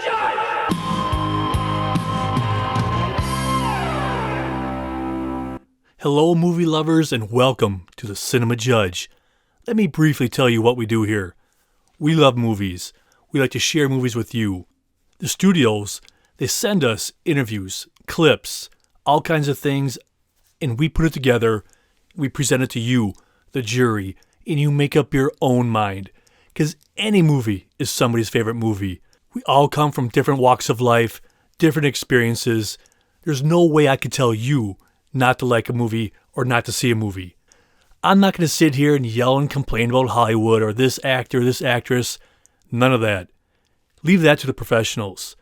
Judge! Hello, movie lovers, and welcome to the Cinema Judge. Let me briefly tell you what we do here. We love movies. We like to share movies with you. The studios, they send us interviews, clips, all kinds of things, and we put it together. We present it to you, the jury, and you make up your own mind. Because any movie is somebody's favorite movie. We all come from different walks of life, different experiences. There's no way I could tell you not to like a movie or not to see a movie. I'm not going to sit here and yell and complain about Hollywood or this actor, this actress. None of that. Leave that to the professionals.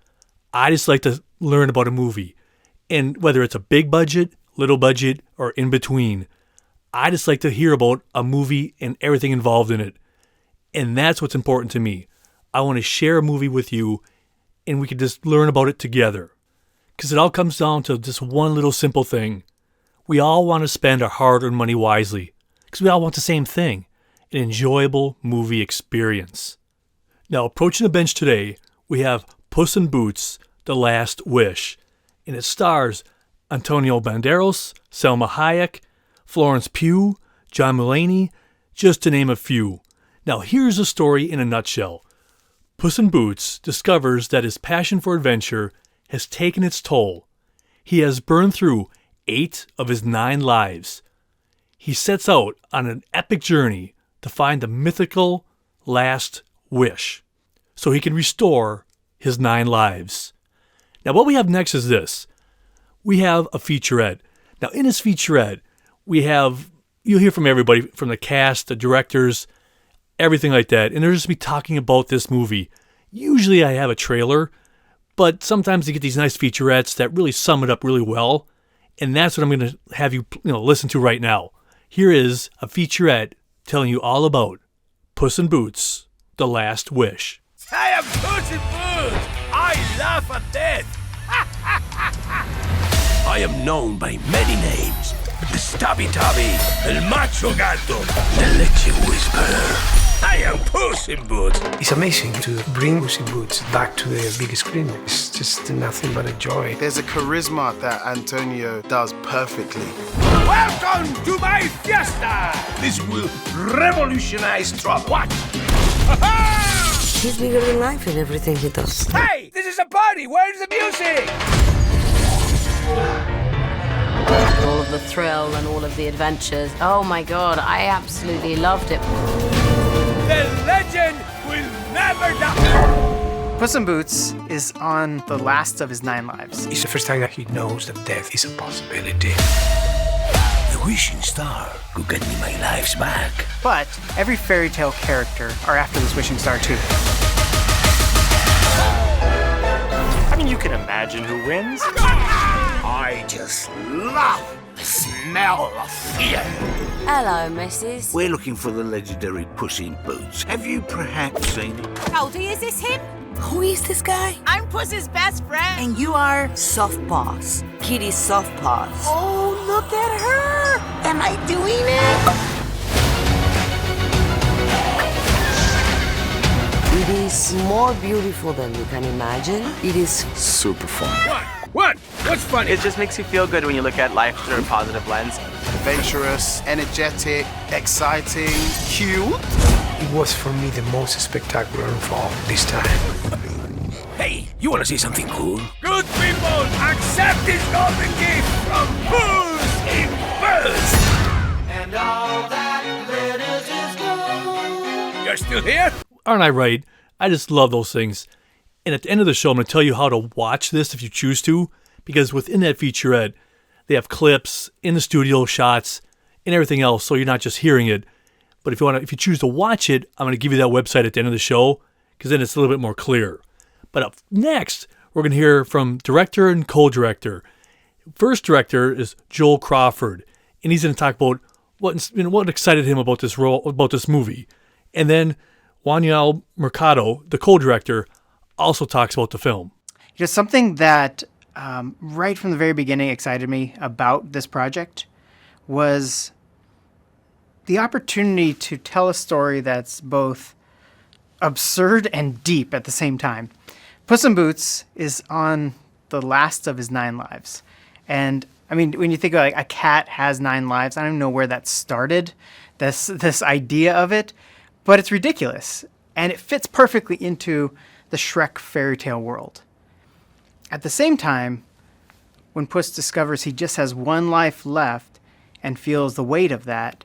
I just like to learn about a movie. And whether it's a big budget, little budget, or in between, I just like to hear about a movie and everything involved in it. And that's what's important to me. I want to share a movie with you and we can just learn about it together. Because it all comes down to just one little simple thing. We all want to spend our hard-earned money wisely. Because we all want the same thing. An enjoyable movie experience. Now, approaching the bench today, we have Puss in Boots, The Last Wish. And it stars Antonio Banderas, Salma Hayek, Florence Pugh, John Mulaney, just to name a few. Now, here's the story in a nutshell. Puss in Boots discovers that his passion for adventure has taken its toll. He has burned through 8 of his 9 lives. He sets out on an epic journey to find the mythical last wish so he can restore his 9 lives. Now what we have next is this. We have a featurette. Now in this featurette, you'll hear from everybody, from the cast, the directors, everything like that. And they'll just be talking about this movie. Usually I have a trailer, but sometimes you get these nice featurettes that really sum it up really well. And that's what I'm going to have you listen to right now. Here is a featurette telling you all about Puss in Boots, The Last Wish. I am Puss in Boots! I laugh at death! I am known by many names. The Stabby Tabby, El Macho Gato, the Leche Whisperer. I am Puss in Boots! It's amazing to bring Puss in Boots back to the big screen. It's just nothing but a joy. There's a charisma that Antonio does perfectly. Welcome to my fiesta! This will revolutionize trouble. What? He's bigger than life in everything he does. Hey! This is a party! Where's the music? All of the thrill and all of the adventures. Oh my God, I absolutely loved it. The legend will never die! Puss in Boots is on the last of his 9 lives. It's the first time that he knows that death is a possibility. The wishing star could get me my lives back. But every fairy tale character are after this wishing star too. I mean, you can imagine who wins. I just love the smell of fear. Hello, missus. We're looking for the legendary Puss in Boots. Have you perhaps seen him? Goldie, is this him? Who is this guy? I'm Puss's best friend. And you are Soft Paws. Kitty's Soft Paws. Oh, look at her! Am I doing it? It is more beautiful than you can imagine. It is super fun. What? What's funny? It just makes you feel good when you look at life through a positive lens. Adventurous, energetic, exciting, cute. It was for me the most spectacular fall this time. Hey, you want to see something cool? Good people, accept this golden gift from Puss in Boots! And all that glitters is gold. You're still here? Aren't I right? I just love those things. And at the end of the show, I'm going to tell you how to watch this if you choose to, because within that featurette, they have clips in the studio shots and everything else, so you're not just hearing it. But if you choose to watch it, I'm going to give you that website at the end of the show, because then it's a little bit more clear. But up next, we're going to hear from director and co-director. First director is Joel Crawford, and he's going to talk about what excited him about this role, about this movie. And then Waniel Mercado, the co-director, also talks about the film. Something that right from the very beginning excited me about this project was the opportunity to tell a story that's both absurd and deep at the same time. Puss in Boots is on the last of his 9 lives. And, I mean, when you think about a cat has 9 lives, I don't even know where that started, this idea of it, but it's ridiculous. And it fits perfectly into the Shrek fairy tale world. At the same time, when Puss discovers he just has 1 life left and feels the weight of that,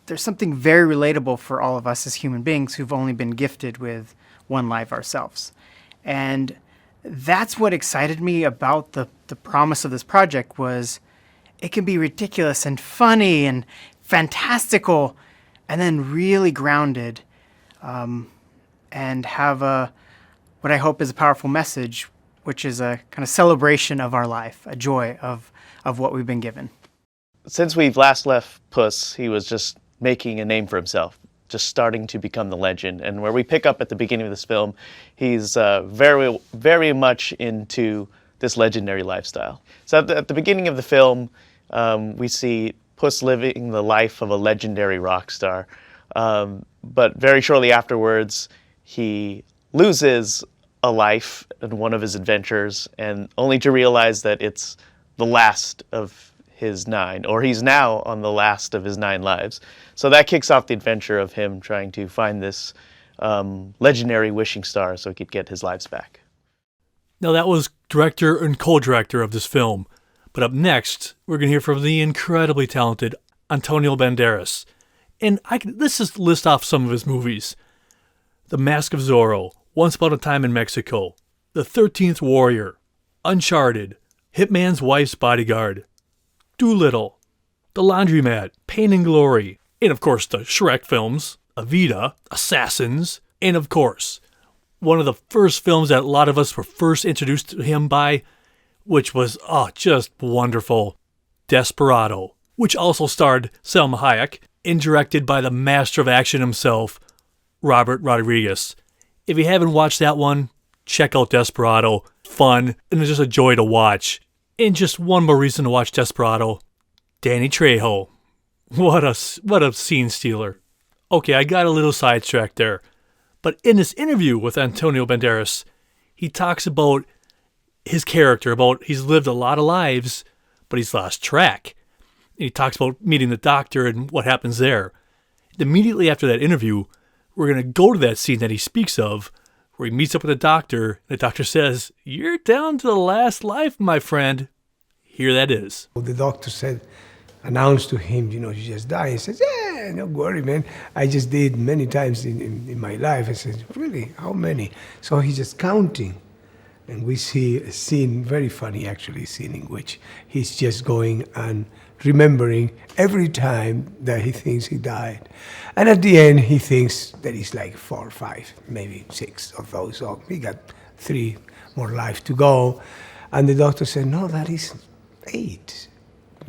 there's something very relatable for all of us as human beings who've only been gifted with 1 life ourselves. And that's what excited me about the promise of this project was it can be ridiculous and funny and fantastical and then really grounded and have what I hope is a powerful message, which is a kind of celebration of our life, a joy of what we've been given. Since we've last left Puss, he was just making a name for himself, just starting to become the legend. And where we pick up at the beginning of this film, he's very, very much into this legendary lifestyle. So at the beginning of the film, we see Puss living the life of a legendary rock star. But very shortly afterwards, he loses a life in one of his adventures, and only to realize that it's the last of his 9, or he's now on the last of his 9 lives. So that kicks off the adventure of him trying to find this legendary wishing star so he could get his lives back. Now that was director and co-director of this film. But up next, we're going to hear from the incredibly talented Antonio Banderas. And let's just list off some of his movies. The Mask of Zorro, Once Upon a Time in Mexico, The 13th Warrior, Uncharted, Hitman's Wife's Bodyguard, Doolittle, The Laundromat, Pain and Glory, and of course the Shrek films, Evita, Assassins, and of course, one of the first films that a lot of us were first introduced to him by, which was just wonderful, Desperado, which also starred Salma Hayek and directed by the master of action himself, Robert Rodriguez. If you haven't watched that one, check out Desperado. Fun, and it's just a joy to watch. And just one more reason to watch Desperado, Danny Trejo. What a scene stealer. Okay, I got a little sidetracked there. But in this interview with Antonio Banderas, he talks about his character, about he's lived a lot of lives, but he's lost track. And he talks about meeting the doctor and what happens there. Immediately after that interview, we're going to go to that scene that he speaks of, where he meets up with the doctor, and the doctor says, "You're down to the last life, my friend." Here that is. The doctor announced to him, you just died. He says, "Yeah, don't worry, man. I just did many times in my life." I said, "Really? How many?" So he's just counting. And we see a scene, very funny actually, a scene in which he's just going and remembering every time that he thinks he died. And at the end, he thinks that it's like 4 or 5, maybe 6 of those. So he got 3 more lives to go. And the doctor said, "No, that is 8.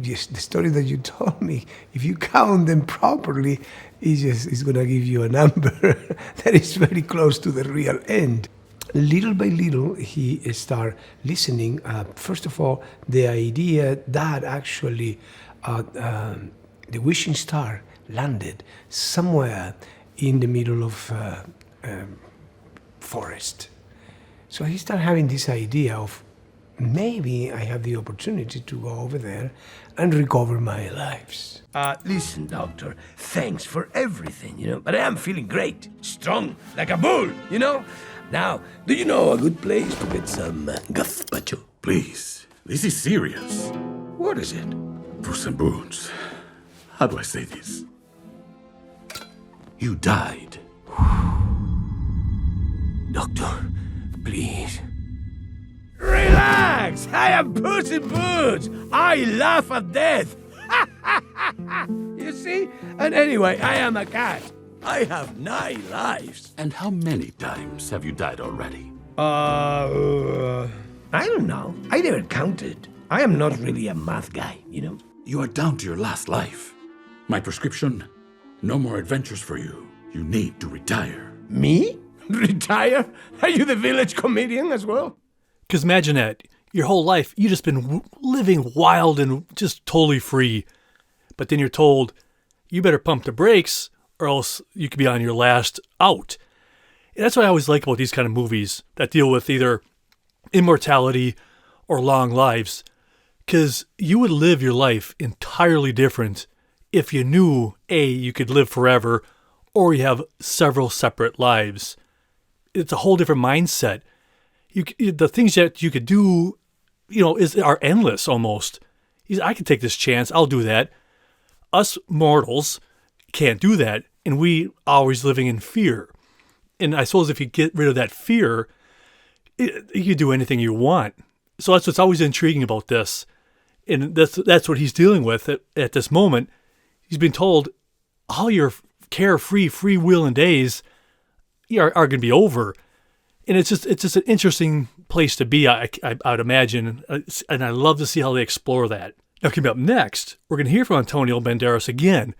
Just the story that you told me, if you count them properly, it's going to give you a number that is very close to the real end." Little by little, he started listening. First of all, the idea that actually the wishing star landed somewhere in the middle of forest. So he started having this idea of maybe I have the opportunity to go over there and recover my lives. Listen, doctor, thanks for everything, but I am feeling great, strong, like a bull, Now, do you know a good place to get some gazpacho? Please, this is serious. What is it? Puss in Boots. How do I say this? You died. Doctor, please. Relax! I am Puss in Boots! I laugh at death! You see? And anyway, I am a cat. I have 9 lives. And how many times have you died already? I don't know. I never counted. I am not really a math guy, You are down to your last life. My prescription, no more adventures for you. You need to retire. Me? Retire? Are you the village comedian as well? Because imagine that. Your whole life, you've just been living wild and just totally free. But then you're told, you better pump the brakes or else you could be on your last out. And that's what I always like about these kind of movies that deal with either immortality or long lives, because you would live your life entirely different if you knew, A, you could live forever, or you have several separate lives. It's a whole different mindset. The things that you could do, are endless almost. I could take this chance. I'll do that. Us mortals can't do that, and we always living in fear. And I suppose if you get rid of that fear, you can do anything you want. So that's what's always intriguing about this. And that's what he's dealing with at this moment. He's been told all your carefree, free-wheeling days are going to be over. And it's just an interesting place to be, I would imagine. And I love to see how they explore that. Now, coming up next, we're going to hear from Antonio Banderas again.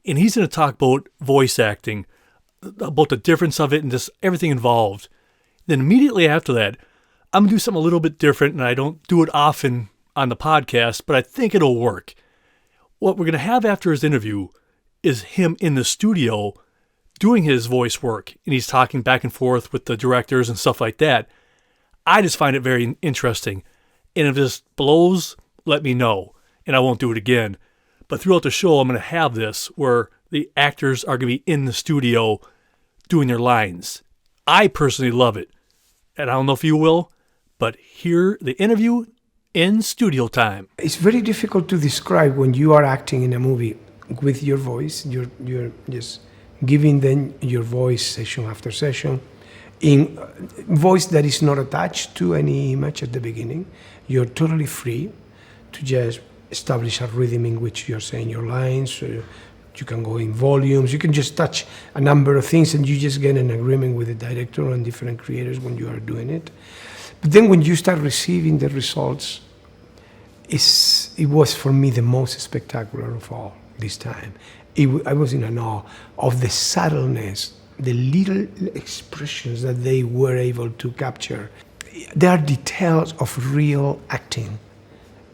And he's going to talk about voice acting, about the difference of it and just everything involved. Then immediately after that, I'm going to do something a little bit different, and I don't do it often on the podcast, but I think it'll work. What we're going to have after his interview is him in the studio doing his voice work, and he's talking back and forth with the directors and stuff like that. I just find it very interesting. And if this blows, let me know, and I won't do it again. But throughout the show, I'm going to have this where the actors are going to be in the studio doing their lines. I personally love it. And I don't know if you will, but hear the interview in studio time. It's very difficult to describe when you are acting in a movie with your voice. You're just giving them your voice session after session in voice that is not attached to any image at the beginning. You're totally free to just establish a rhythm in which you're saying your lines. You can go in volumes. You can just touch a number of things, and you just get an agreement with the director and different creators when you are doing it. But then when you start receiving the results, it was for me the most spectacular of all this time. I was in awe of the subtleness, the little expressions that they were able to capture. There are details of real acting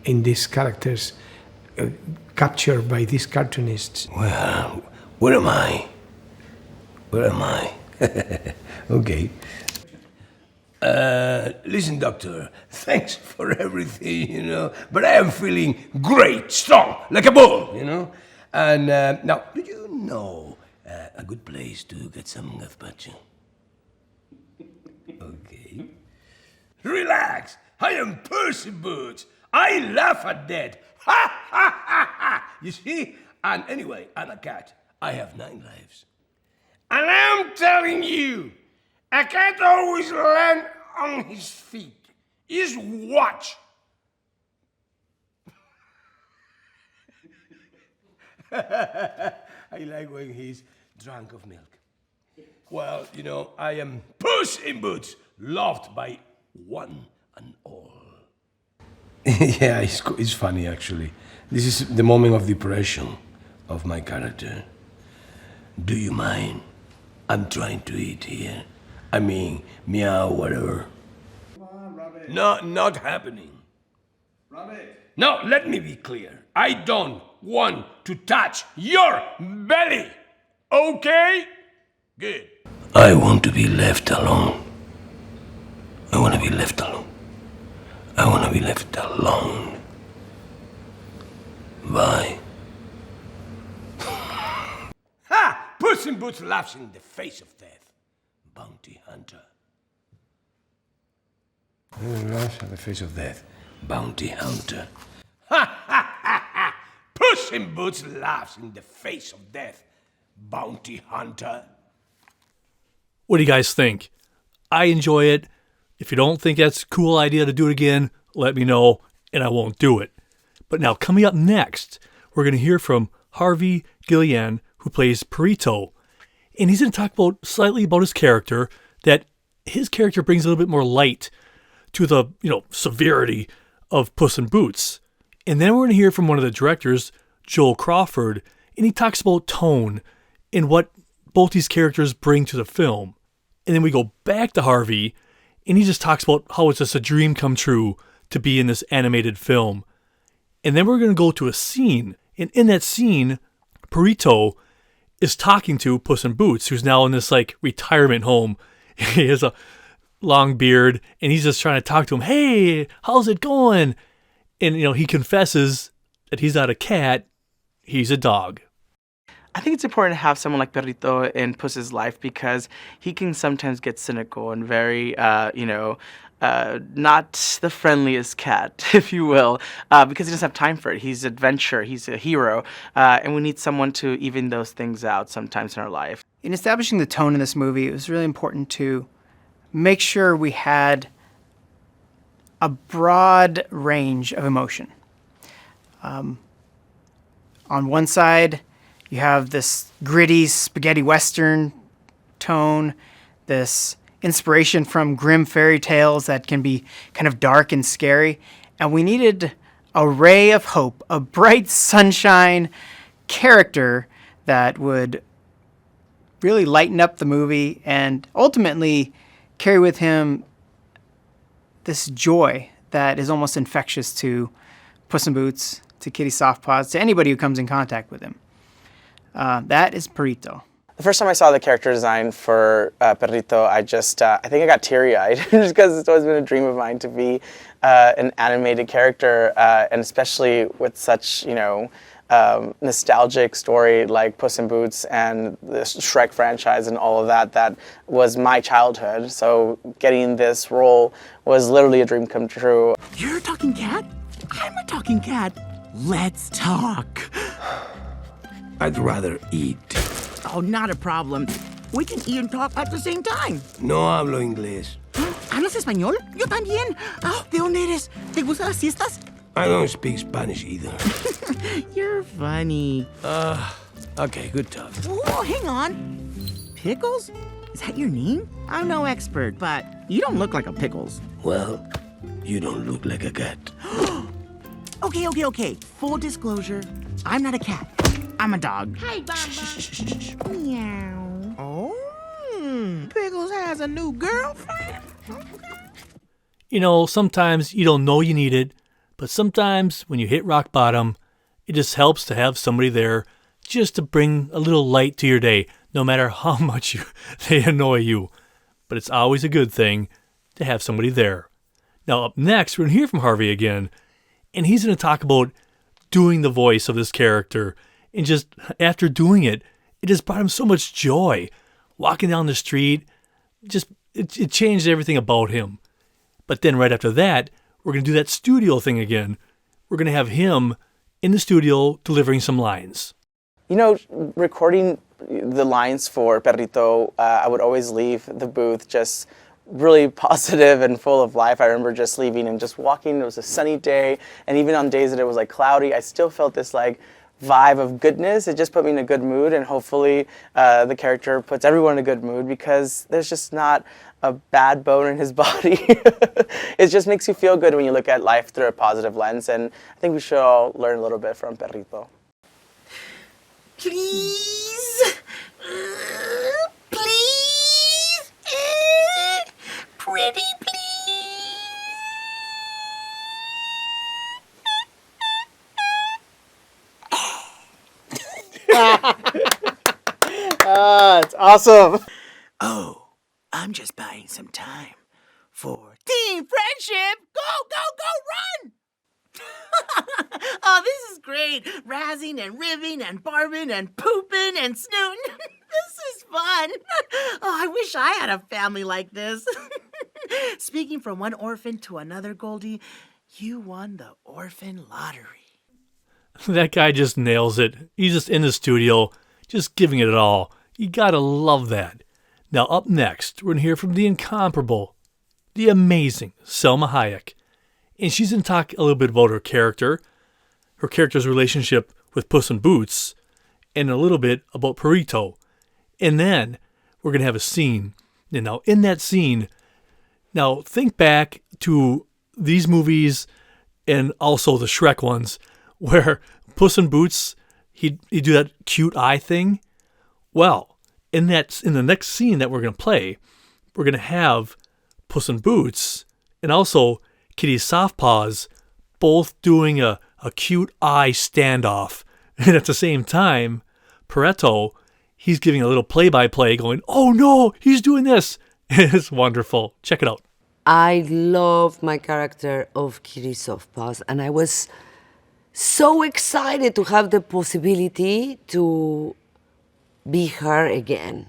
in these characters captured by these cartoonists. Well, where am I? Where am I? Okay. Listen, doctor, thanks for everything, but I am feeling great, strong, like a bull, And now, do you know a good place to get some gazpacho? Okay. Relax, I am Puss in Boots. I laugh at that. Ha, ha, ha, ha. You see? And anyway, I'm a cat. I have 9 lives. And I'm telling you, a cat always lands on his feet. Just watch. I like when he's drunk of milk. Well, I am Puss in Boots, loved by one and all. Yeah, it's funny, actually. This is the moment of depression of my character. Do you mind? I'm trying to eat here. I mean, meow, whatever. Come on, Rabbit. No, not happening. Rabbit. No, let me be clear. I don't want to touch your belly. Okay? Good. I want to be left alone. I want to be left alone. I want to be left alone. Bye. Ha! Puss in Boots laughs in the face of death. Bounty hunter. Laughs in the face of death. Bounty hunter. Ha ha ha ha! Puss in Boots laughs in the face of death. Bounty hunter. What do you guys think? I enjoy it. If you don't think that's a cool idea to do it again, let me know, and I won't do it. But now, coming up next, we're going to hear from Harvey Guillen, who plays Perito. And he's going to talk slightly about his character, that his character brings a little bit more light to the, severity of Puss in Boots. And then we're going to hear from one of the directors, Joel Crawford, and he talks about tone and what both these characters bring to the film. And then we go back to Harvey, and he just talks about how it's just a dream come true to be in this animated film. And then we're going to go to a scene, and in that scene, Perito is talking to Puss in Boots, who's now in this retirement home, He has a long beard, and he's just trying to talk to him. Hey, how's it going? And, he confesses that he's not a cat, he's a dog. I think it's important to have someone like Perrito in Puss's life because he can sometimes get cynical and very, not the friendliest cat, if you will, because he doesn't have time for it. He's adventure, he's a hero, and we need someone to even those things out sometimes in our life. In establishing the tone in this movie, it was really important to make sure we had a broad range of emotion. On one side, you have this gritty spaghetti western tone, this inspiration from grim fairy tales that can be kind of dark and scary. And we needed a ray of hope, a bright sunshine character that would really lighten up the movie and ultimately carry with him this joy that is almost infectious to Puss in Boots, to Kitty Softpaws, to anybody who comes in contact with him. That is Perrito. The first time I saw the character design for Perrito, I think I got teary-eyed just because it's always been a dream of mine to be an animated character, and especially with such, nostalgic story like Puss in Boots and the Shrek franchise and all of that. That was my childhood. So getting this role was literally a dream come true. You're a talking cat? I'm a talking cat. Let's talk. I'd rather eat. Oh, not a problem. We can eat and talk at the same time. No hablo inglés. ¿Hablas español? Yo también. Oh, ¿de dónde eres? ¿Te gustan las siestas? I don't speak Spanish either. You're funny. Okay, good talk. Oh, hang on. Pickles? Is that your name? I'm no expert, but you don't look like a Pickles. Well, you don't look like a cat. Okay. Full disclosure, I'm not a cat. I'm a dog. Hey, Bamba. Meow. Oh, Pickles has a new girlfriend. Sometimes you don't know you need it, but sometimes when you hit rock bottom, it just helps to have somebody there just to bring a little light to your day, no matter how much they annoy you. But it's always a good thing to have somebody there. Now, up next, we're going to hear from Harvey again, and he's going to talk about doing the voice of this character. And just after doing it, it just brought him so much joy. Walking down the street, it changed everything about him. But then right after that, we're going to do that studio thing again. We're going to have him in the studio delivering some lines. Recording the lines for Perrito, I would always leave the booth just really positive and full of life. I remember just leaving and just walking. It was a sunny day, and even on days that it was cloudy, I still felt this vibe of goodness. It just put me in a good mood, and hopefully the character puts everyone in a good mood because there's just not a bad bone in his body. It just makes you feel good when you look at life through a positive lens, and I think we should all learn a little bit from Perrito. Please? Please? Pretty please? It's awesome. Oh, I'm just buying some time for team friendship. Go, run! Oh, this is great. Razzing and ribbing and barbing and pooping and snooting. This is fun. Oh, I wish I had a family like this. Speaking from one orphan to another, Goldie, you won the orphan lottery. That guy just nails it. He's just in the studio, just giving it all. You gotta love that. Now up next, we're gonna hear from the incomparable, the amazing Salma Hayek. And she's gonna talk a little bit about her character's relationship with Puss in Boots, and a little bit about Perrito. And then we're gonna have a scene. And now in that scene, now think back to these movies and also the Shrek ones, where Puss in Boots, he'd do that cute eye thing. Well, in the next scene that we're going to play, we're going to have Puss in Boots and also Kitty Softpaws both doing a cute eye standoff. And at the same time, Perrito, he's giving a little play-by-play going, oh no, he's doing this. It's wonderful. Check it out. I love my character of Kitty Softpaws, and I was so excited to have the possibility to be her again.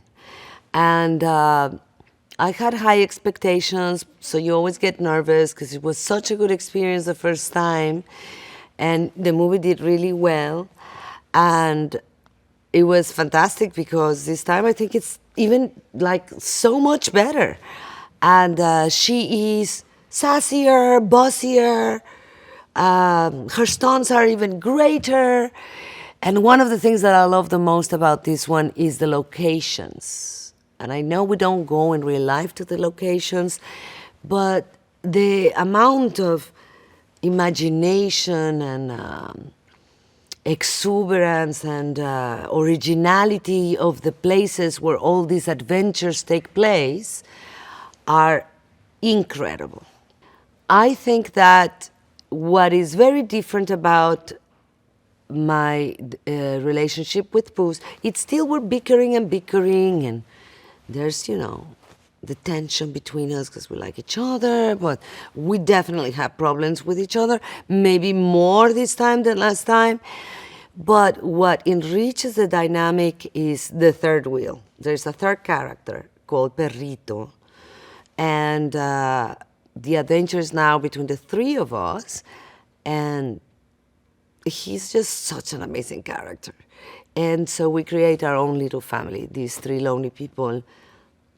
And I had high expectations, so you always get nervous because it was such a good experience the first time, and the movie did really well. And it was fantastic because this time I think it's even like so much better. And she is sassier, bossier. Her stunts are even greater. And one of the things that I love the most about this one is the locations. And I know we don't go in real life to the locations, but the amount of imagination and exuberance and originality of the places where all these adventures take place are incredible. I think that what is very different about my relationship with Puss, it's still we're bickering and there's, you know, the tension between us because we like each other, but we definitely have problems with each other, maybe more this time than last time. But what enriches the dynamic is the third wheel. There's a third character called Perrito, and the adventure is now between the three of us, and he's just such an amazing character. And so we create our own little family. These three lonely people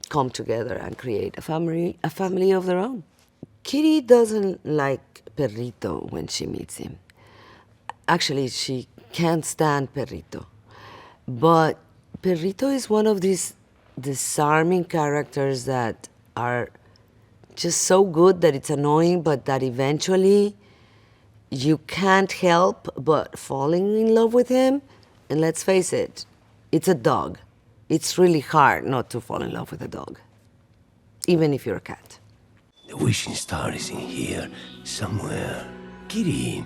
come together and create a family of their own. Kitty doesn't like Perrito when she meets him. Actually, she can't stand Perrito. But Perrito is one of these disarming characters that are just so good that it's annoying, but that eventually you can't help but falling in love with him. And let's face it, it's a dog. It's really hard not to fall in love with a dog, even if you're a cat. The wishing star is in here somewhere. Kitty,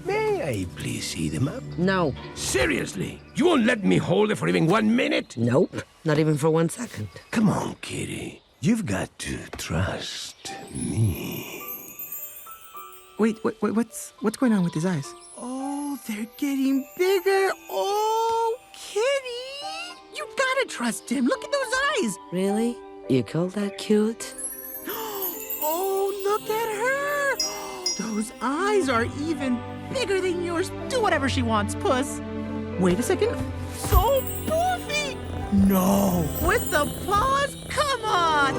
may I please see the map? No. Seriously? You won't let me hold it for even 1 minute? Nope. Not even for 1 second. Come on, Kitty. You've got to trust me. Wait, what's going on with his eyes? Oh, they're getting bigger. Oh, Kitty! You gotta trust him. Look at those eyes. Really? You call that cute? Oh, look at her. Those eyes are even bigger than yours. Do whatever she wants, Puss. Wait a second. So poofy. No. With the paws? Come on.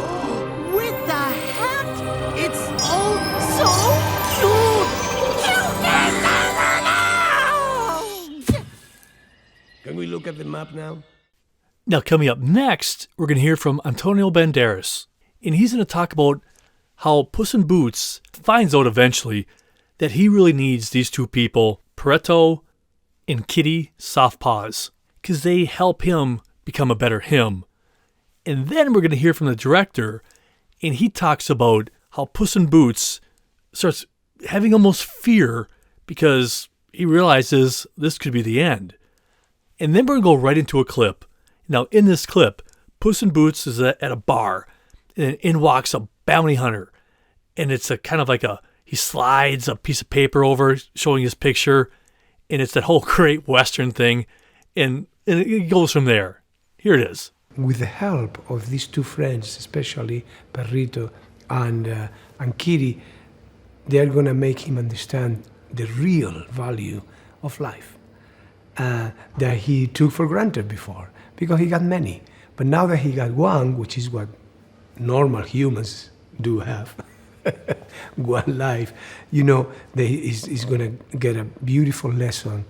With the hat? It's oh so cute. Can we look at the map now? Now, coming up next, we're going to hear from Antonio Banderas. And he's going to talk about how Puss in Boots finds out eventually that he really needs these two people, Perrito and Kitty Softpaws, because they help him become a better him. And then we're going to hear from the director, and he talks about how Puss in Boots starts having almost fear because he realizes this could be the end. And then we're going to go right into a clip. Now, in this clip, Puss in Boots is at a bar, and in walks a bounty hunter. And it's a kind of like he slides a piece of paper over, showing his picture, and it's that whole great Western thing, and it goes from there. Here it is. With the help of these two friends, especially Perrito and Kitty, they're going to make him understand the real value of life that he took for granted before, because he got many. But now that he got one, which is what normal humans do have, one life, you know, he's going to get a beautiful lesson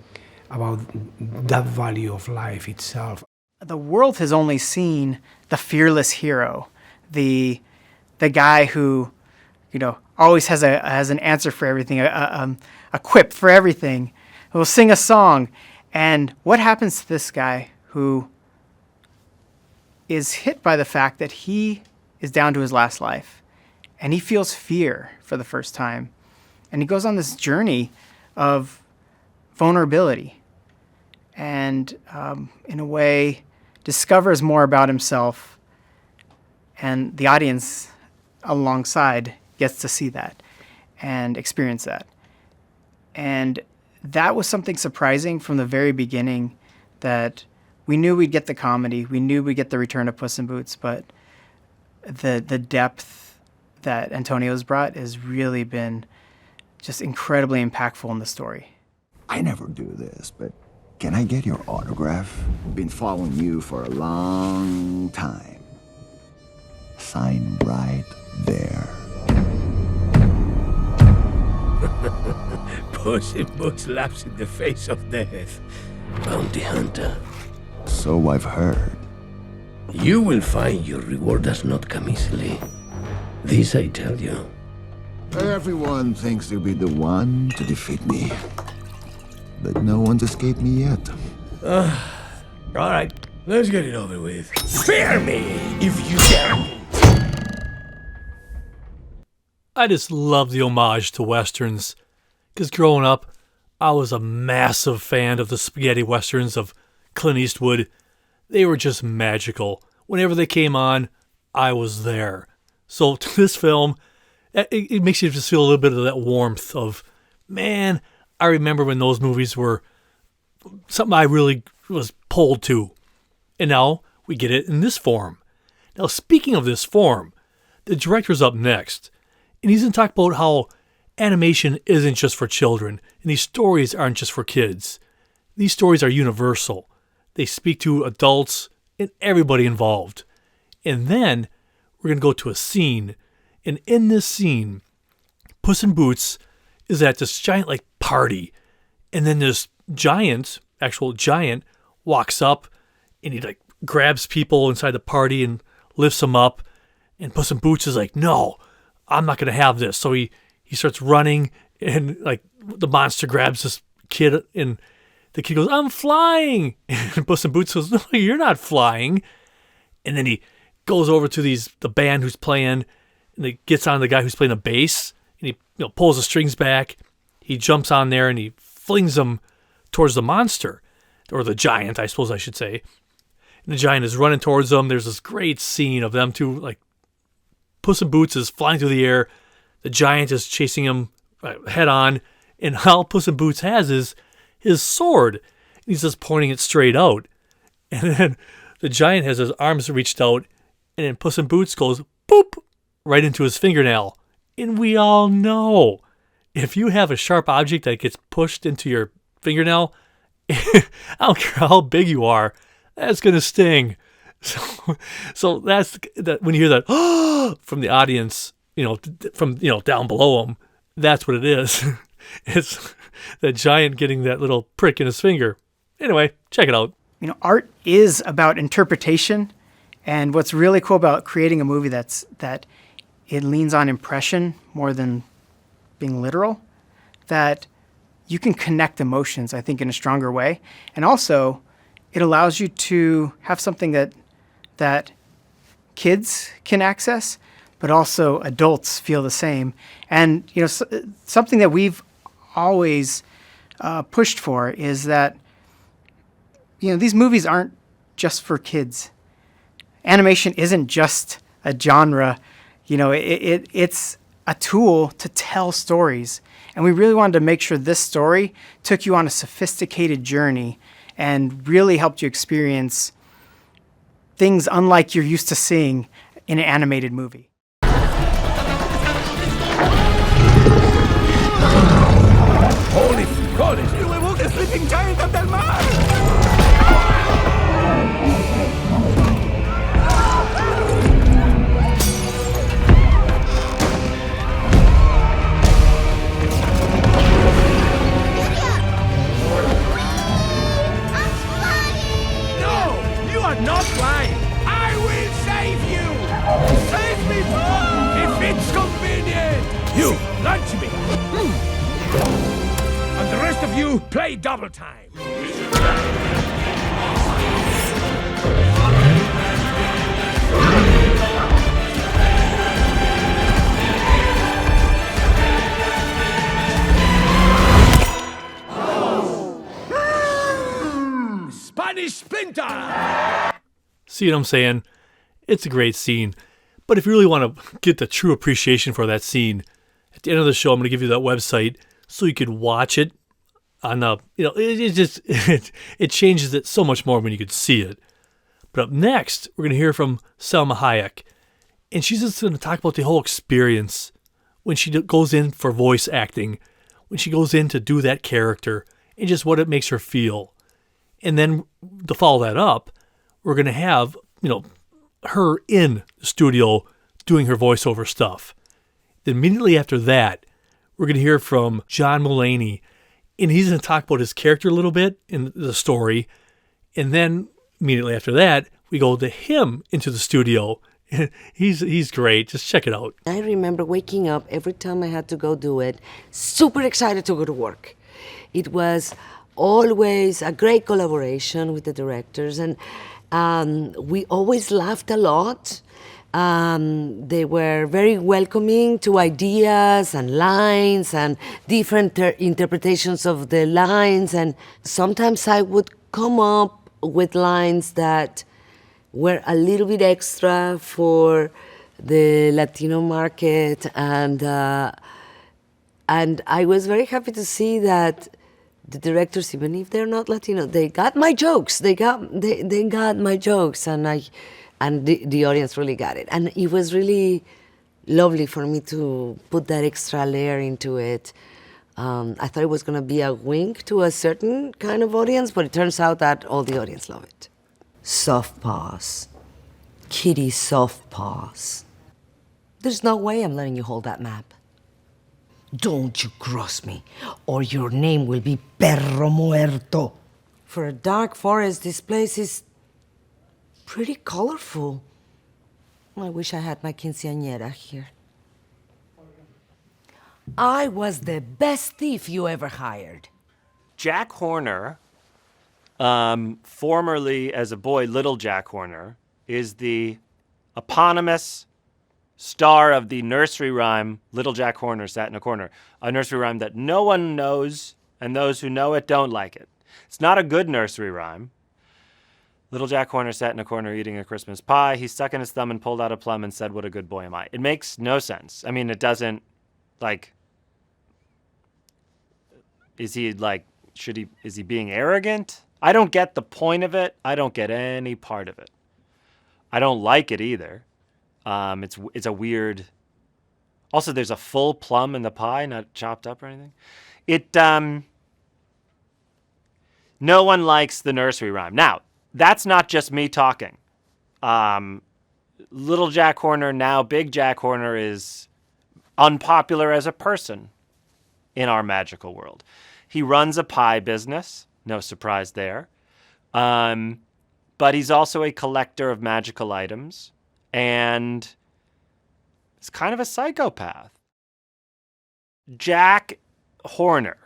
about that value of life itself. The world has only seen the fearless hero, the guy who, you know, always has an answer for everything, a quip for everything, who will sing a song. And what happens to this guy who is hit by the fact that he is down to his last life, and he feels fear for the first time, and he goes on this journey of vulnerability, and in a way discovers more about himself, and the audience alongside gets to see that and experience that. And that was something surprising from the very beginning, that we knew we'd get the comedy, we knew we'd get the return of Puss in Boots, but the depth that Antonio's brought has really been just incredibly impactful in the story. I never do this, but can I get your autograph? Been following you for a long time. Sign right there. Puss in Boots laughs in the face of death. Bounty hunter. So I've heard. You will find your reward does not come easily. This I tell you. Everyone thinks they'll be the one to defeat me. But no one's escaped me yet. All right, let's get it over with. Fear me if you dare. I just love the homage to Westerns. Because growing up, I was a massive fan of the spaghetti Westerns of Clint Eastwood. They were just magical. Whenever they came on, I was there. So to this film, it makes you just feel a little bit of that warmth of, man, I remember when those movies were something I really was pulled to. And now we get it in this form. Now, speaking of this form, the director's up next. And he's going to talk about how animation isn't just for children. And these stories aren't just for kids. These stories are universal. They speak to adults and everybody involved. And then we're going to go to a scene. And in this scene, Puss in Boots is at this giant like party. And then this actual giant, walks up and he like grabs people inside the party and lifts them up. And Puss in Boots is like, no, I'm not going to have this. So he starts running and like the monster grabs this kid and the kid goes, I'm flying. And Puss in Boots goes, no, you're not flying. And then he goes over to the band who's playing and he gets on the guy who's playing the bass and he pulls the strings back. He jumps on there and he flings them towards the monster, or the giant, I suppose I should say. And the giant is running towards them. There's this great scene of them two, like Puss in Boots is flying through the air. The giant is chasing him head on. And all Puss in Boots has is his sword. He's just pointing it straight out. And then the giant has his arms reached out. And then Puss in Boots goes, boop, right into his fingernail. And we all know, if you have a sharp object that gets pushed into your fingernail, I don't care how big you are, that's going to sting. So that's that. When you hear that from the audience, from down below them, that's what it is. It's the giant getting that little prick in his finger. Anyway, check it out. Art is about interpretation, and what's really cool about creating a movie that it leans on impression more than being literal, that you can connect emotions, I think, in a stronger way. And also, it allows you to have something that kids can access, but also adults feel the same. And, something that we've always pushed for is that, these movies aren't just for kids. Animation isn't just a genre. It's a tool to tell stories. And we really wanted to make sure this story took you on a sophisticated journey and really helped you experience things unlike you're used to seeing in an animated movie. Holy frijoles! ¡Luego the sleeping giant of del mar! Not flying! I will save you! Save me, if it's convenient! You, lunch me! And the rest of you, play double time! Spanish Splinter! See what I'm saying? It's a great scene. But if you really want to get the true appreciation for that scene, at the end of the show, I'm going to give you that website so you could watch it on the, it just, it changes it so much more when you could see it. But up next, we're going to hear from Salma Hayek. And she's just going to talk about the whole experience when she goes in for voice acting, when she goes in to do that character, and just what it makes her feel. And then to follow that up, we're going to have, her in the studio doing her voiceover stuff. Then immediately after that, we're going to hear from John Mulaney, and he's going to talk about his character a little bit in the story. And then immediately after that, we go to him into the studio. He's great. Just check it out. I remember waking up every time I had to go do it, super excited to go to work. It was always a great collaboration with the directors, and we always laughed a lot. They were very welcoming to ideas and lines and different interpretations of the lines, and sometimes I would come up with lines that were a little bit extra for the Latino market, and I was very happy to see that the directors, even if they're not Latino, they got my jokes. They got my jokes, and the audience really got it. And it was really lovely for me to put that extra layer into it. I thought it was going to be a wink to a certain kind of audience, but it turns out that all the audience love it. Soft paws. Kitty soft paws. There's no way I'm letting you hold that map. Don't you cross me, or your name will be Perro Muerto. For a dark forest, this place is pretty colorful. I wish I had my quinceañera here. I was the best thief you ever hired. Jack Horner, formerly as a boy, Little Jack Horner, is the eponymous star of the nursery rhyme Little Jack Horner Sat in a Corner, a nursery rhyme that no one knows, and those who know it don't like it. It's not a good nursery rhyme. Little Jack Horner sat in a corner eating a Christmas pie. He stuck in his thumb and pulled out a plum and said, "What a good boy am I." It makes no sense. I mean, it doesn't, is he being arrogant? I don't get the point of it. I don't get any part of it. I don't like it either. It's a weird. Also, there's a full plum in the pie, not chopped up or anything. No one likes the nursery rhyme. Now, that's not just me talking. Little Jack Horner, now Big Jack Horner, is unpopular as a person in our magical world. He runs a pie business. No surprise there. But he's also a collector of magical items. And he's kind of a psychopath. Jack Horner,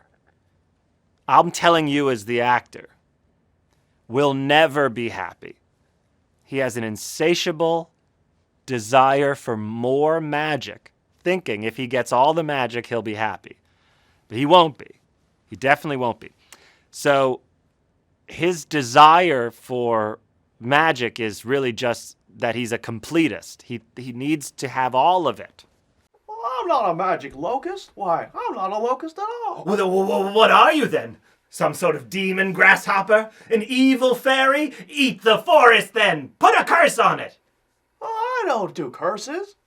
I'm telling you as the actor, will never be happy. He has an insatiable desire for more magic, thinking if he gets all the magic, he'll be happy. But he won't be. He definitely won't be. So his desire for magic is really just that he's a completist. He needs to have all of it. I'm not a magic locust. Why, I'm not a locust at all. Well, what are you then? Some sort of demon grasshopper? An evil fairy? Eat the forest then! Put a curse on it! I don't do curses.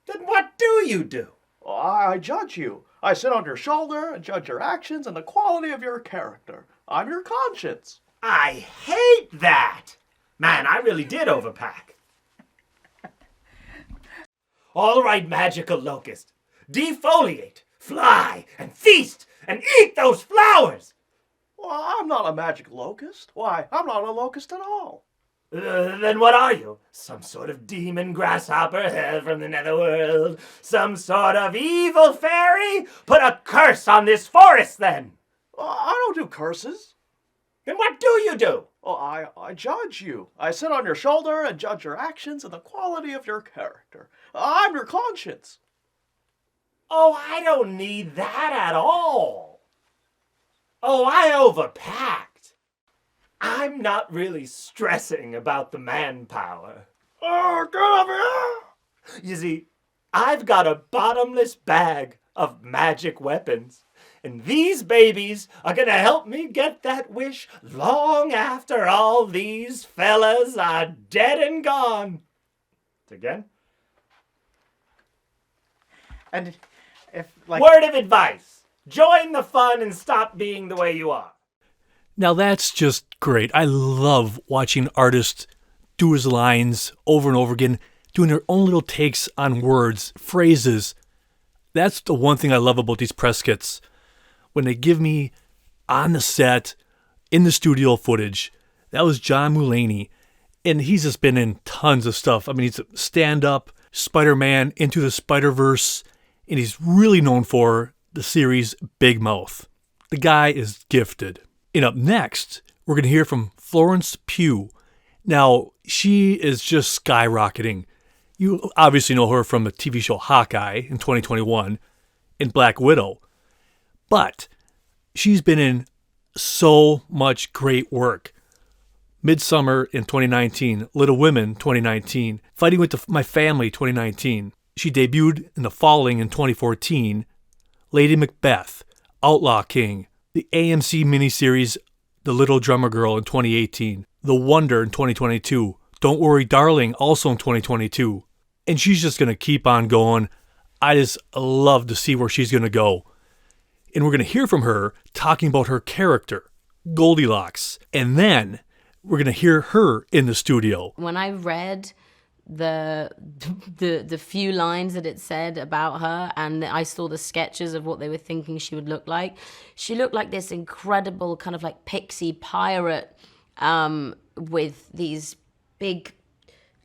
Then what do you do? I judge you. I sit on your shoulder and judge your actions and the quality of your character. I'm your conscience. I hate that! Man, I really did overpack. All right, magical locust. Defoliate, fly, and feast, and eat those flowers! Well, I'm not a magic locust. Why, I'm not a locust at all. Then what are you? Some sort of demon grasshopper from the netherworld? Some sort of evil fairy? Put a curse on this forest, then! I don't do curses. Then what do you do? Well, I judge you. I sit on your shoulder and judge your actions and the quality of your character. I'm your conscience. Oh, I don't need that at all. Oh, I overpacked. I'm not really stressing about the manpower. Oh, get over here! You see, I've got a bottomless bag of magic weapons. And these babies are gonna help me get that wish long after all these fellas are dead and gone. Again? And if, like... Word of advice. Join the fun and stop being the way you are. Now that's just great. I love watching artists do his lines over and over again, doing their own little takes on words, phrases. That's the one thing I love about these press kits. When they give me on the set, in the studio footage, that was John Mulaney. And he's just been in tons of stuff. I mean, he's a stand-up, Spider-Man, Into the Spider-Verse, and he's really known for the series Big Mouth. The guy is gifted. And up next, we're going to hear from Florence Pugh. Now, she is just skyrocketing. You obviously know her from the TV show Hawkeye in 2021 and Black Widow. But she's been in so much great work. Midsummer in 2019, Little Women 2019, Fighting with My Family 2019. She debuted in The Falling in 2014, Lady Macbeth, Outlaw King, the AMC miniseries The Little Drummer Girl in 2018, The Wonder in 2022, Don't Worry Darling also in 2022. And she's just going to keep on going. I just love to see where she's going to go. And we're going to hear from her talking about her character, Goldilocks. And then we're going to hear her in the studio. When I read the few lines that it said about her, and I saw the sketches of what they were thinking she would look like, she looked like this incredible kind of like pixie pirate with these big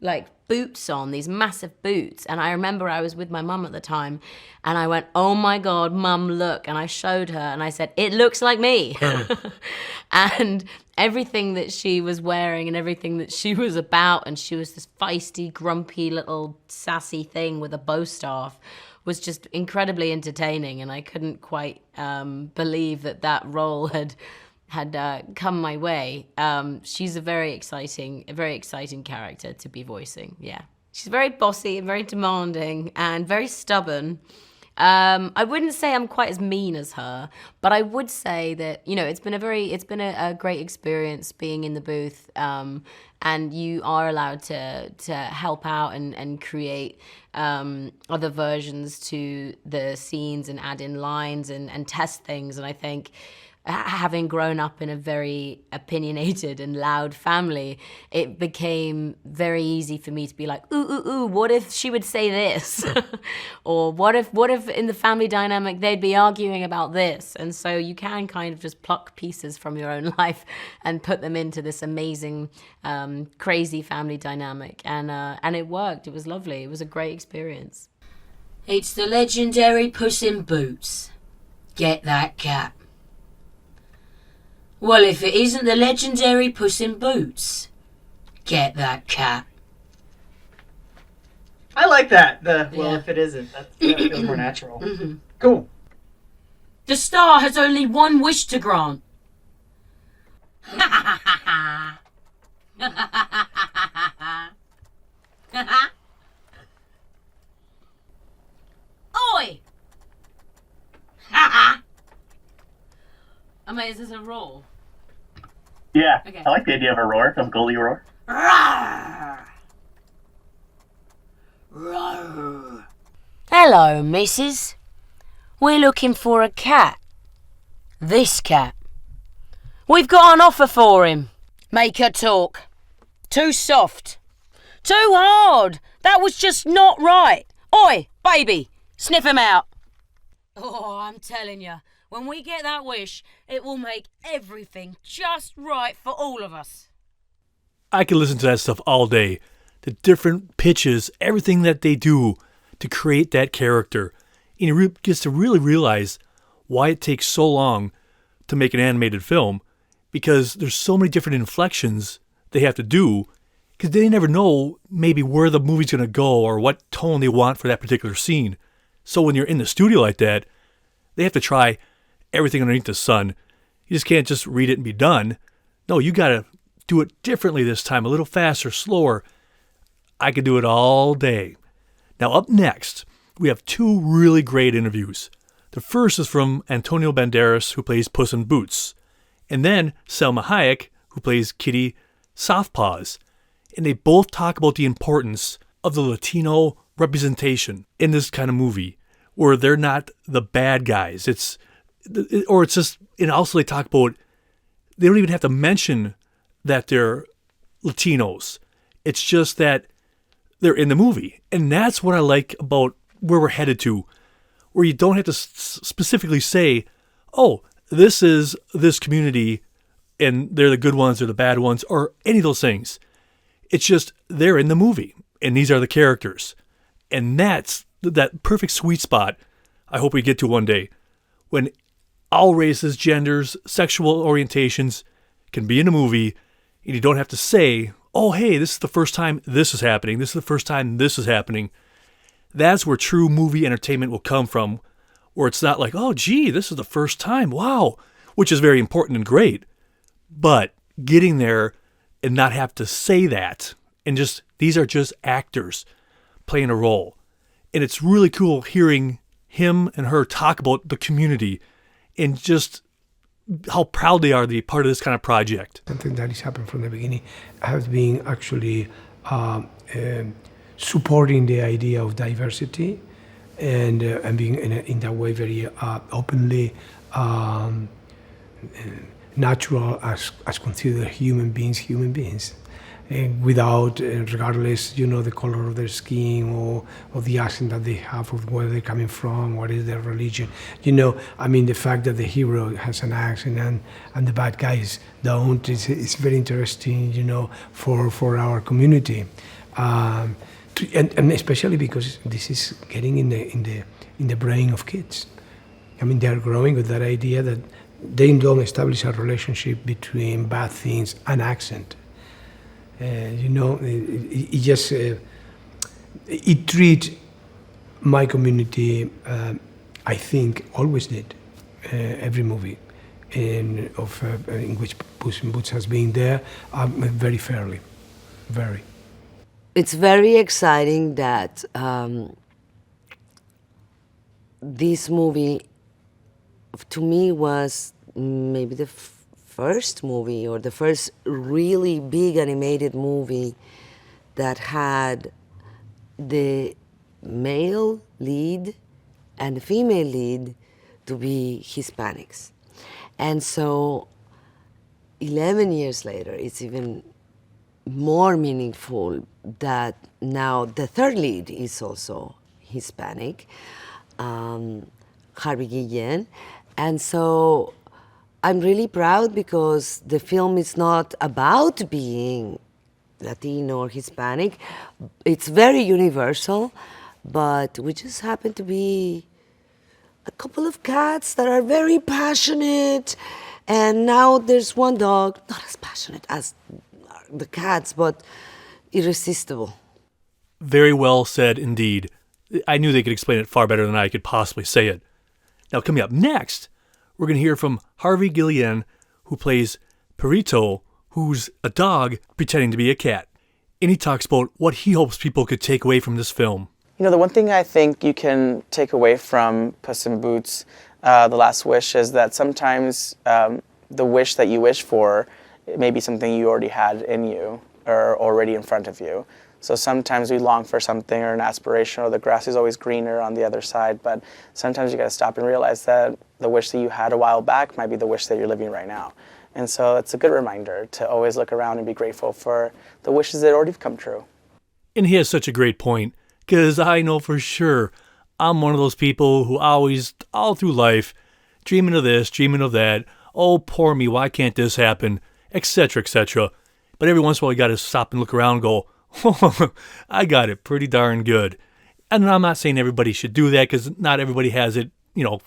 like boots on, these massive boots. And I remember I was with my mum at the time and I went, oh my God, Mum, look. And I showed her and I said, it looks like me. And everything that she was wearing and everything that she was about, and she was this feisty, grumpy little sassy thing with a bow staff, was just incredibly entertaining. And I couldn't quite believe that role had come my way. She's a very exciting character to be voicing. Yeah, she's very bossy and very demanding and very stubborn. I wouldn't say I'm quite as mean as her, but I would say that, you know, it's been a great experience being in the booth, and you are allowed to help out and create other versions to the scenes and add in lines and test things. And I think, having grown up in a very opinionated and loud family, it became very easy for me to be like, ooh, what if she would say this? Or what if in the family dynamic they'd be arguing about this? And so you can kind of just pluck pieces from your own life and put them into this amazing, crazy family dynamic. And it worked. It was lovely. It was a great experience. It's the legendary Puss in Boots. Get that cat. Well, if it isn't the legendary Puss in Boots, get that cat. I like that. If it isn't, that feels more natural. Mm-hmm. Cool. The star has only one wish to grant. Oi! I mean, is this a roar? Yeah, okay. I like the idea of a roar, of Goldie roar. Rawr! Rawr. Hello, missus. We're looking for a cat. This cat. We've got an offer for him. Make her talk. Too soft. Too hard. That was just not right. Oi, baby, sniff him out. Oh, I'm telling you, when we get that wish, it will make everything just right for all of us. I could listen to that stuff all day. The different pitches, everything that they do to create that character. And you gets to really realize why it takes so long to make an animated film, because there's so many different inflections they have to do, because they never know maybe where the movie's going to go or what tone they want for that particular scene. So when you're in the studio like that, they have to try everything underneath the sun. You just can't just read it and be done. No, you got to do it differently this time, a little faster, slower. I could do it all day. Now, up next, we have two really great interviews. The first is from Antonio Banderas, who plays Puss in Boots, and then Salma Hayek, who plays Kitty Softpaws. And they both talk about the importance of the Latino representation in this kind of movie, where they're not the bad guys. And also they talk about, they don't even have to mention that they're Latinos. It's just that they're in the movie. And that's what I like about where we're headed to, where you don't have to specifically say, oh, this is this community and they're the good ones or the bad ones or any of those things. It's just they're in the movie and these are the characters. And that's that perfect sweet spot I hope we get to one day, when all races, genders, sexual orientations can be in a movie and you don't have to say, oh, hey, this is the first time this is happening. This is the first time this is happening. That's where true movie entertainment will come from, where it's not like, oh, gee, this is the first time. Wow. Which is very important and great. But getting there and not have to say that, and just, these are just actors playing a role. And it's really cool hearing him and her talk about the community and just how proud they are to be part of this kind of project. Something that has happened from the beginning has been actually supporting the idea of diversity and being in that way very openly natural as considered human beings. And without, regardless, the color of their skin or the accent that they have, of where they're coming from, what is their religion. The fact that the hero has an accent and the bad guys don't, it's very interesting, for our community. And especially because this is getting in the brain of kids. They're growing with that idea that they don't establish a relationship between bad things and accent. It treats my community, I think, always did, every movie in which Puss in Boots has been there, very fairly, very. It's very exciting that this movie, to me, was maybe the first movie or the first really big animated movie that had the male lead and the female lead to be Hispanics. And so 11 years later, it's even more meaningful that now the third lead is also Hispanic, Harvey Guillén. And so I'm really proud because the film is not about being Latino or Hispanic. It's very universal, but we just happen to be a couple of cats that are very passionate. And now there's one dog, not as passionate as the cats, but irresistible. Very well said indeed. I knew they could explain it far better than I could possibly say it. Now, coming up next, we're going to hear from Harvey Guillén, who plays Perito, who's a dog pretending to be a cat. And he talks about what he hopes people could take away from this film. The one thing I think you can take away from Puss in Boots, The Last Wish, is that sometimes the wish that you wish for, it may be something you already had in you or already in front of you. So sometimes we long for something or an aspiration, or the grass is always greener on the other side, but sometimes you got to stop and realize that the wish that you had a while back might be the wish that you're living right now. And so it's a good reminder to always look around and be grateful for the wishes that already have come true. And he has such a great point, because I know for sure I'm one of those people who always, all through life, dreaming of this, dreaming of that, oh, poor me, why can't this happen, etc., etc. But every once in a while you got to stop and look around and go, oh, I got it pretty darn good. And I'm not saying everybody should do that, because not everybody has it,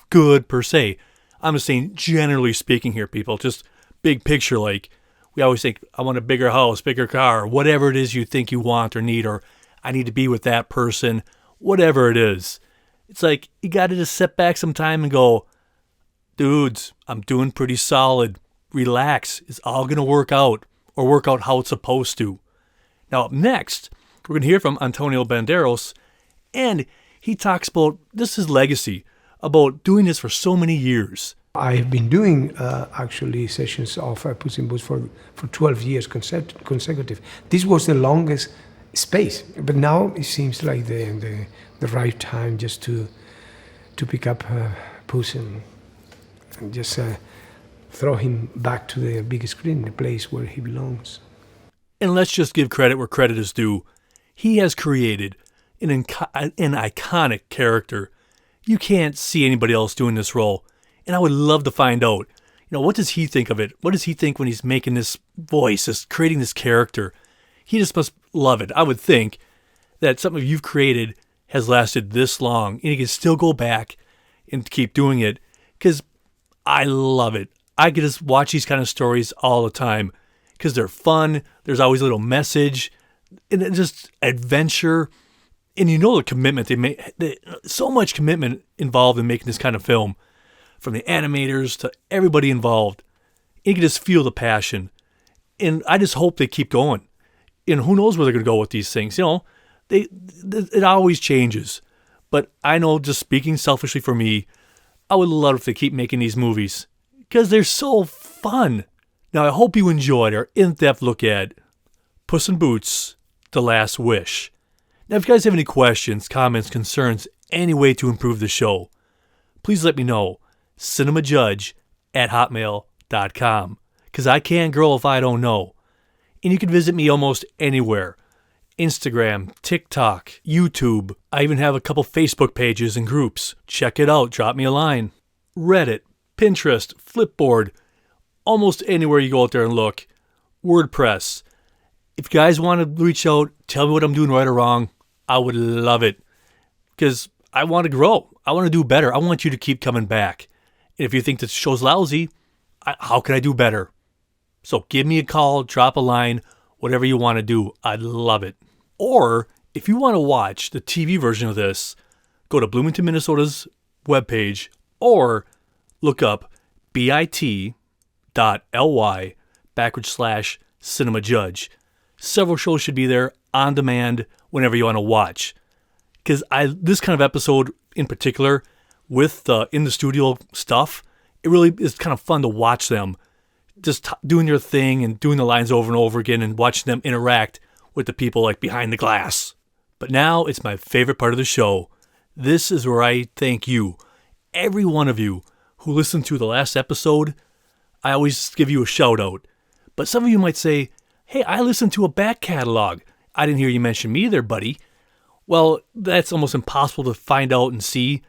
good per se. I'm just saying, generally speaking here, people, just big picture, like, we always think, I want a bigger house, bigger car, whatever it is you think you want or need, or I need to be with that person, whatever it is. It's like, you got to just sit back sometime and go, dudes, I'm doing pretty solid. Relax. It's all going to work out, or work out how it's supposed to. Now, up next, we're going to hear from Antonio Banderas, And he talks about this his legacy, about doing this for so many years. I've been doing actually sessions of Puss in Boots for 12 years consecutive. This was the longest space, but now it seems like the right time just to pick up Puss and just throw him back to the big screen, the place where he belongs. And let's just give credit where credit is due. He has created an iconic character. You can't see anybody else doing this role. And I would love to find out, what does he think of it? What does he think when he's making this voice, creating this character? He just must love it. I would think that something you've created has lasted this long, and you can still go back and keep doing it, because I love it. I could just watch these kind of stories all the time, because they're fun. There's always a little message, and it's just adventure. And the commitment they make, so much commitment involved in making this kind of film, from the animators to everybody involved. You can just feel the passion. And I just hope they keep going. And who knows where they're going to go with these things. It always changes. But I know, just speaking selfishly for me, I would love if they keep making these movies, because they're so fun. Now, I hope you enjoyed our in-depth look at Puss in Boots, The Last Wish. Now, if you guys have any questions, comments, concerns, any way to improve the show, please let me know. cinemajudge@hotmail.com, because I can't grow if I don't know. And you can visit me almost anywhere. Instagram, TikTok, YouTube. I even have a couple Facebook pages and groups. Check it out. Drop me a line. Reddit, Pinterest, Flipboard. Almost anywhere you go out there and look. WordPress. If you guys want to reach out, tell me what I'm doing right or wrong. I would love it, because I want to grow. I want to do better. I want you to keep coming back. And if you think this show's lousy, how can I do better? So give me a call, drop a line, whatever you want to do. I'd love it. Or if you want to watch the TV version of this, go to Bloomington, Minnesota's webpage, or look up bit.ly/cinemajudge. Several shows should be there on demand whenever you want to watch. Because this kind of episode in particular, with the in the studio stuff, it really is kind of fun to watch them just doing their thing and doing the lines over and over again and watching them interact with the people like behind the glass. But now it's my favorite part of the show. This is where I thank you, every one of you who listened to the last episode. I always give you a shout out. But some of you might say, hey, I listened to a back catalog. I didn't hear you mention me there, buddy. Well, that's almost impossible to find out and see.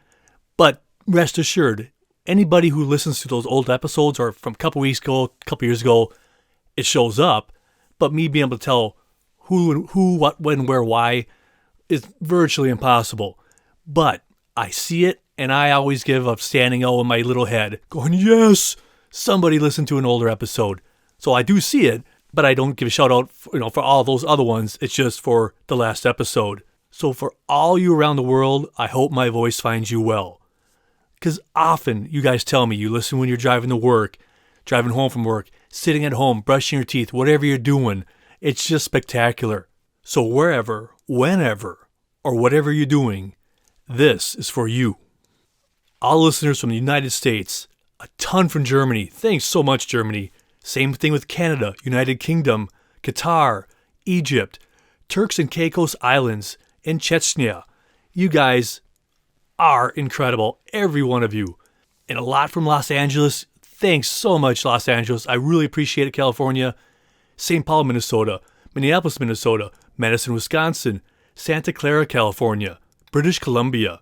But rest assured, anybody who listens to those old episodes or from a couple weeks ago, a couple years ago, it shows up. But me being able to tell who, what, when, where, why is virtually impossible. But I see it, and I always give a standing O in my little head, going, yes, somebody listened to an older episode. So I do see it, but I don't give a shout out for all those other ones. It's just for the last episode. So for all you around the world, I hope my voice finds you well. Because often you guys tell me you listen when you're driving to work, driving home from work, sitting at home, brushing your teeth, whatever you're doing. It's just spectacular. So wherever, whenever, or whatever you're doing, this is for you. All listeners from the United States, a ton from Germany. Thanks so much, Germany. Same thing with Canada, United Kingdom, Qatar, Egypt, Turks and Caicos Islands, and Chechnya. You guys are incredible, every one of you. And a lot from Los Angeles. Thanks so much, Los Angeles. I really appreciate it, California. St. Paul, Minnesota, Minneapolis, Minnesota, Madison, Wisconsin, Santa Clara, California, British Columbia,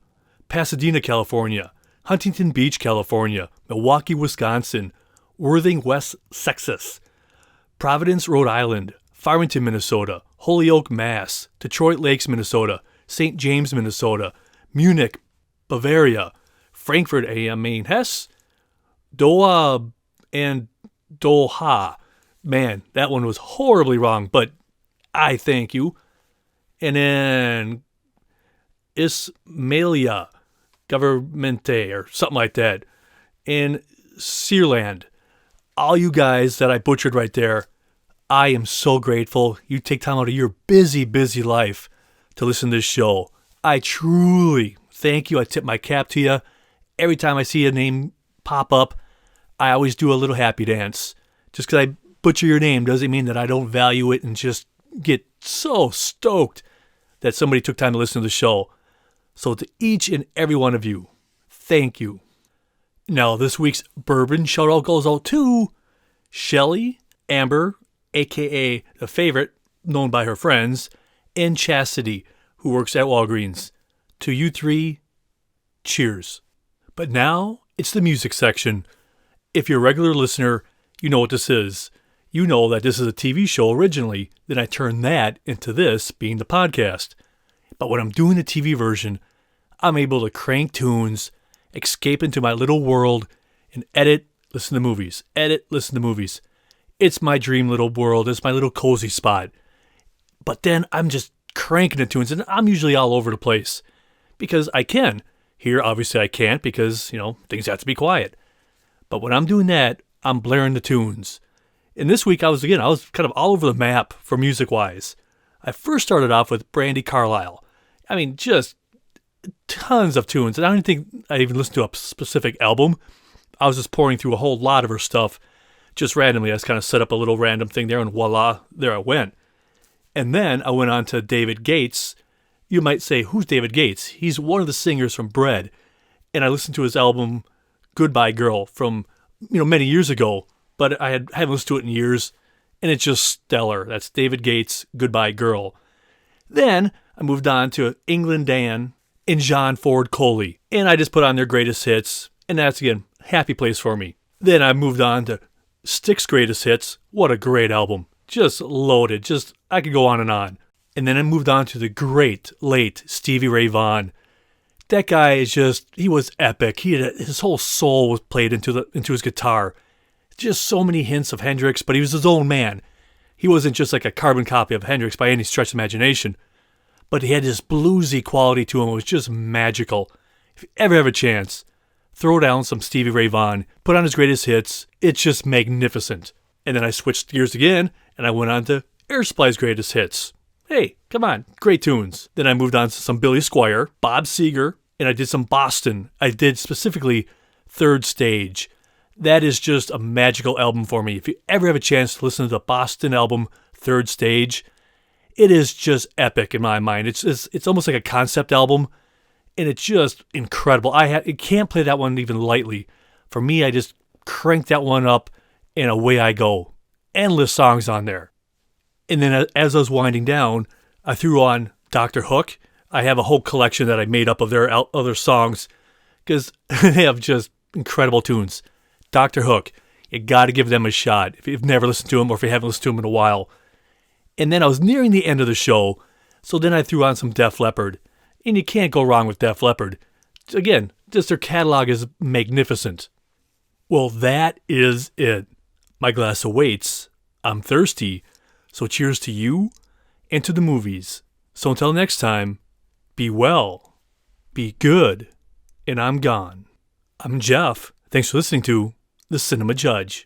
Pasadena, California, Huntington Beach, California, Milwaukee, Wisconsin, Worthing, West Texas, Providence, Rhode Island, Farmington, Minnesota, Holyoke, Mass, Detroit Lakes, Minnesota, St. James, Minnesota, Munich, Bavaria, Frankfurt am Main, Hesse, Doha, and Doha. Man, that one was horribly wrong, but I thank you. And then Ismailia, Governmente, or something like that. And Searland. All you guys that I butchered right there, I am so grateful. You take time out of your busy, busy life to listen to this show. I truly thank you. I tip my cap to you. Every time I see a name pop up, I always do a little happy dance. Just because I butcher your name doesn't mean that I don't value it and just get so stoked that somebody took time to listen to the show. So to each and every one of you, thank you. Now, this week's bourbon shout-out goes out to Shelly, Amber, a.k.a. The Favorite, known by her friends, and Chastity, who works at Walgreens. To you three, cheers. But now, it's the music section. If you're a regular listener, you know what this is. You know that this is a TV show originally, then I turned that into this being the podcast. But when I'm doing the TV version, I'm able to crank tunes, escape into my little world, and edit, listen to movies. Edit, listen to movies. It's my dream little world. It's my little cozy spot. But then I'm just cranking the tunes, and I'm usually all over the place. Because I can. Here, obviously, I can't because, things have to be quiet. But when I'm doing that, I'm blaring the tunes. And this week, I was kind of all over the map for music-wise. I first started off with Brandi Carlile. I mean, just tons of tunes. And I don't think I even listened to a specific album. I was just pouring through a whole lot of her stuff just randomly. I just kind of set up a little random thing there, and voila, there I went. And then I went on to David Gates. You might say, who's David Gates? He's one of the singers from Bread. And I listened to his album, Goodbye Girl, from many years ago. But I haven't listened to it in years, and it's just stellar. That's David Gates' Goodbye Girl. Then I moved on to England Dan and John Ford Coley, and I just put on their greatest hits, and that's, again, happy place for me. Then I moved on to Styx Greatest Hits. What a great album. Just loaded. I could go on. And then I moved on to the great, late Stevie Ray Vaughan. That guy is he was epic. His whole soul was played into his guitar. Just so many hints of Hendrix, but he was his own man. He wasn't just like a carbon copy of Hendrix by any stretch of imagination, but he had this bluesy quality to him. It was just magical. If you ever have a chance, throw down some Stevie Ray Vaughan, put on his greatest hits. It's just magnificent. And then I switched gears again, and I went on to Air Supply's greatest hits. Hey, come on, great tunes. Then I moved on to some Billy Squier, Bob Seger, and I did some Boston. I did specifically Third Stage. That is just a magical album for me. If you ever have a chance to listen to the Boston album, Third Stage, it is just epic in my mind. It's almost like a concept album, and it's just incredible. I can't play that one even lightly. For me, I just crank that one up, and away I go. Endless songs on there. And then as I was winding down, I threw on Dr. Hook. I have a whole collection that I made up of their other songs because they have just incredible tunes. Dr. Hook, you got to give them a shot if you've never listened to them or if you haven't listened to them in a while. And then I was nearing the end of the show, so then I threw on some Def Leppard. And you can't go wrong with Def Leppard. Again, just their catalog is magnificent. Well, that is it. My glass awaits. I'm thirsty. So cheers to you and to the movies. So until next time, be well, be good, and I'm gone. I'm Jeff. Thanks for listening to The Cinema Judge.